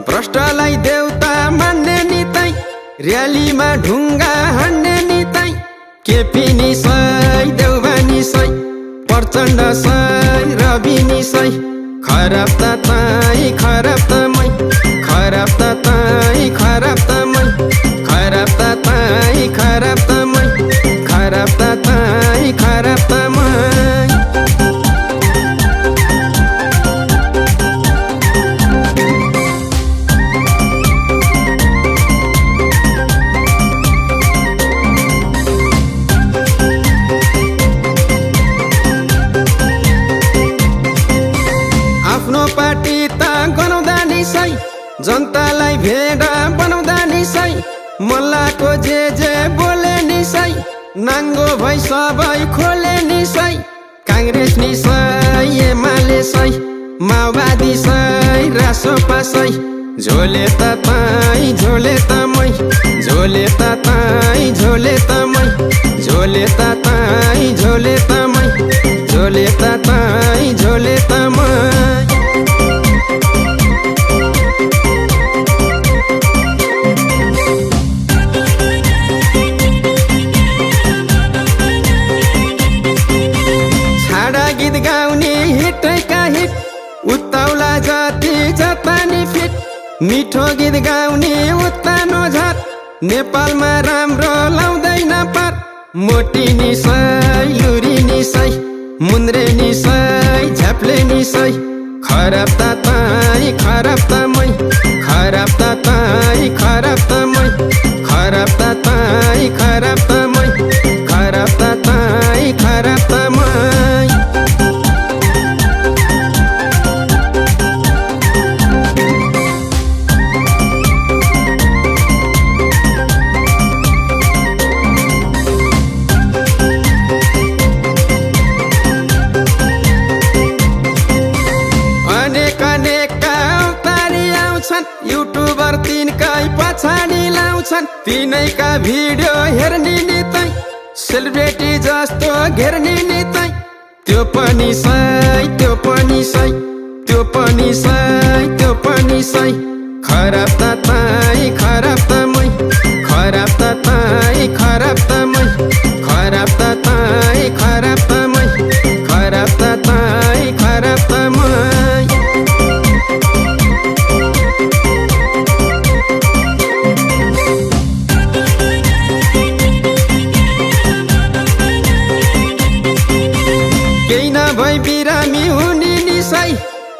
भ्रष्टलाई देउता मान्ने नितै र्यालीमा ढुङ्गा हान्ने नितै केपी निसै देउबा निसै प्रचण्ड सै रवि निसै खराब त तै खराब त मै खराब त तै खराब त मै खराब त तै खराब त मै खराब त तै खराब त मै आफ्नो पार्टी त गनाउँदा निसै जनतालाई भेडा बनाउँदा निसै मल्लाको जे बोले निसै नाङ्गो भई सबै खोले निसै काङ्ग्रेस निसै एमाले सै माओवादी सै रासोपा सै झोले त तै झोले त मै झोले त तै झोले त मै झोले त तै झोले त मै झोले त तै झोले त मै गीत गाउने हिटैका हिट उत्ताउला जाति जापानी फिट मिठो गीत गाउने उत्तानो झाट नेपालमा राम्रो लाउँदैन पार मोटी निसै लुरी निसै मुन्द्रे निसै झ्याप्ले निसै खराब त तै खराब त मै खराब त तै खराब त मै खराब त तै खराब त मै खराब त तै खराब त मै युट्युबर तिनकै पछाडि लाउँछन् तिनैका भिडियो हेर्ने नितै सेलिब्रेटी जस्तो घेर्ने नितै त्यो पनि सै त्यो पनि सै त्यो पनि सै त्यो पनि सै खराब त तै खराब त मै खराब त तै खराब त मै खराब त तै खराब त मै खराब त तै खराब त मै भई बिरामी हुने निसै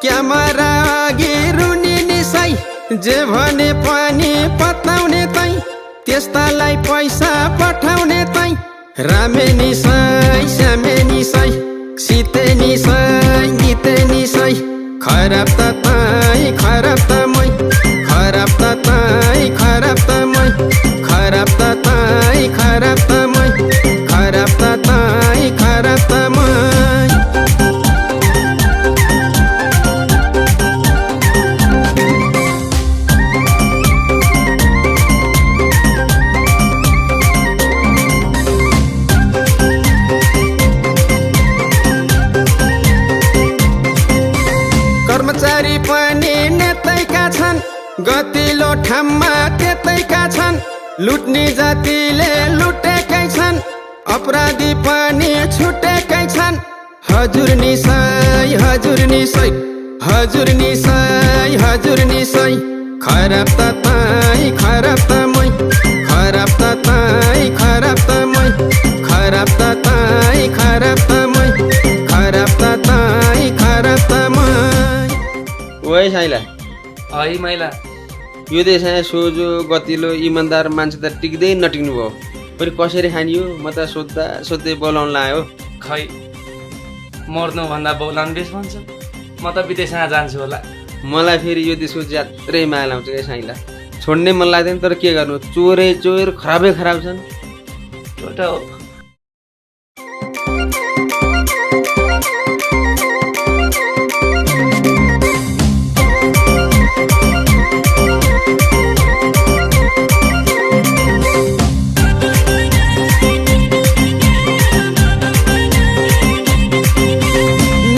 क्यामेरा अघि रुने निसै जे भने पनि पत्याउने तै त्यस्तालाई पैसा पठाउने तै रामे निसै श्यामे निसै सीते निसै गीते निसै खराब त तै खराब त मै खराब त तै खराब त मै खराब त तै खराब त मै खराब त तै खराब त मै कर्मचारी पनि नेतैका छन् गतिलो ठाममा त्यतैका छन् लुट्ने जातिले लुटेकै छन् अपराधी पनि छुटेकै छन् हजुर निसै हजुर निसै हजुर निसै हजुर निसै खराब त तै खराब त मै खराब त तै खराब त मै खराब त तै खराब त मै खराब त तै खराब त मै ओइ साइला है मैला यो देश सोझो गतिलो इमान्दार मान्छे त टिक्दै नटिक्नु भयो फेरि कसरी खानियो म त सोध्दै बोलाउन लाग्यो खै मर्नुभन्दा बोलाउनु बेस भन्छ म त विदेशमा जान्छु होला मलाई फेरि यो देशको ज्यात्रै माया लाउँछ क्या साइला छोड्नै मन लाग्दैन तर के गर्नु चोरै चोर खराबै खराब छन् एउटा हो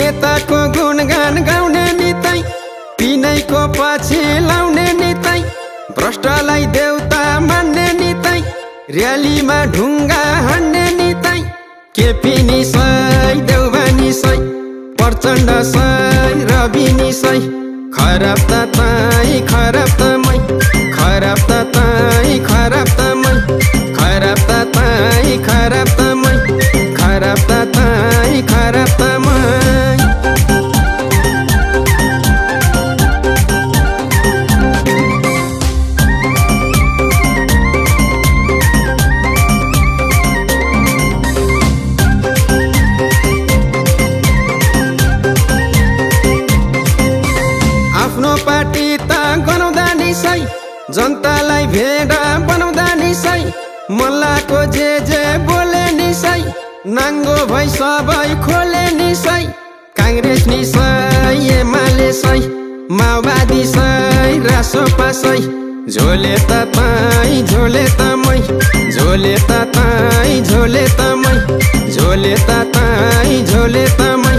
नेताको गुणगान गाउने नितै पिनैको पछि लाउने भ्रष्टलाई देउता मान्ने नितै र्यालीमा ढुङ्गा हान्ने नितै केपी निसै देउबा निसै प्रचण्ड सै रवि निसै खराब त ताई खराब त मै खराब त ताई खराब त मै खराब त ताई खराब त मै खराब त ताई खराब त मै आफ्नो पार्टी त गनाउँदा निसै जनतालाई भेडा बनाउँदा निसै मल्लाको जे बोले निसै नाङ्गो भई सबै खोले निसै काङ्ग्रेस निसै एमाले सै माओवादी सै रासोपा सै झोले त ताई झोले त मै झोले त ताई झोले त मै झोले त ताई झोले त मै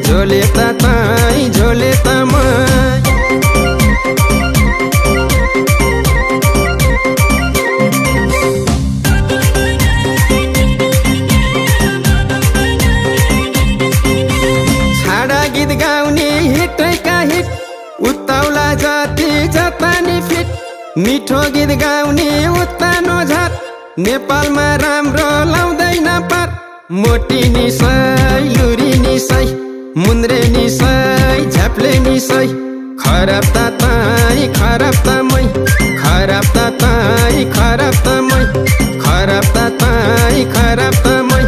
झोले त ताई झोले त मै गीत गाउने हिटैका हिट उत्ताउला जाति जतानी फिट मिठो गीत गाउने उत्तानो झाट नेपालमा राम्रो लाउँदैन पार मोटी निसै लुरी निसै मुन्द्रे निसै झ्याप्ले निसै खराब त ताई खराब त मै खराब त ताई खराब त मै खराब त ताई खराब त मै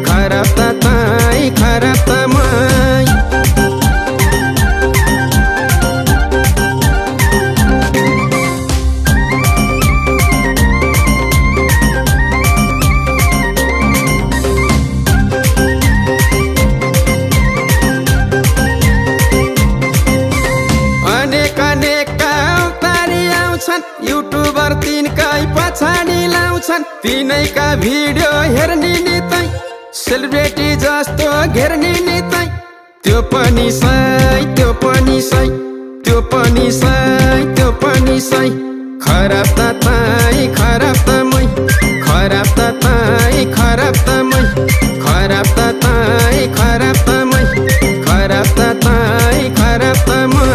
खराब त ताई खराब त मै युट्युबर तिनकै पछाडि लाउँछन् तिनैका भिडियो हेर्ने नितै सेलिब्रेटी जस्तो घेर्ने नितै त्यो पनि सै त्यो पनि सै त्यो पनि सै त्यो पनि सै खराब त ताई खराब त मै खराब त ताई खराब त मै खराब त ताई खराब त मै खराब त ताई खराब त मै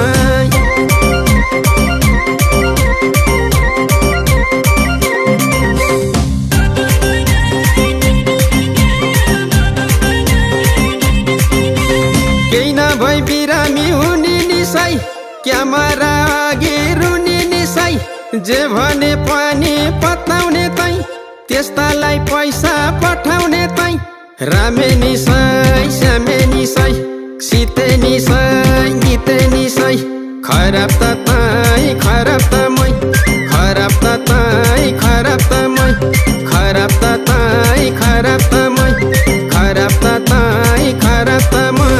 भई बिरामी हुने निसै क्यामेरा अघि रुने निसै जे भने पनि पत्ताउने तै त्यस्तालाई पैसा पठाउने तै रामे निसै श्यामे निसै सीते निसै गीते निसै खराब त ताई खराब त मै खराब त ताई खराब त मै खराब त ताई खराब त मै खराब त ताई खराब त मै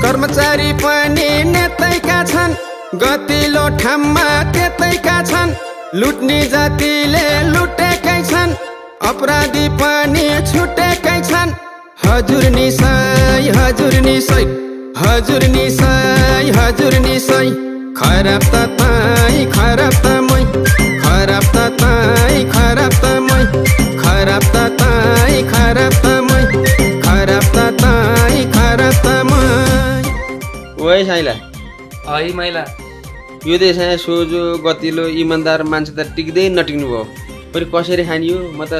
कर्मचारी पनि नेतैका छन् गतिलो ठाममा त्यतैका छन् लुट्ने जातिले लुटेकै छन् अपराधी पनि छुटेकै छन् हजुर निसै हजुर निसै हजुर निसै हजुर निसै खराब त ताई खराब त मै खराब त ताई खराब त मै खराब त ताई खराब त मै खराब त ताई खराब त मै ओए साइला है मैला यो देश सोझो गतिलो इमान्दार मान्छे त टिक्दै नटिक्नु भयो फेरि कसरी खानियो म त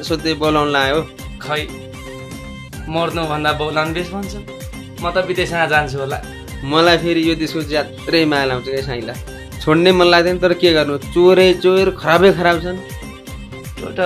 सोध्दै बोलाउन लाग्यो खै मर्नुभन्दा बोलाउन बेस भन्छ म त विदेशमा जान्छु होला मलाई फेरि यो देशको ज्यात्रै माया लाउँछ क्या साइला छोड्नै मन लाग्दैन तर के गर्नु चोरै चोर खराबै खराब छन् एउटा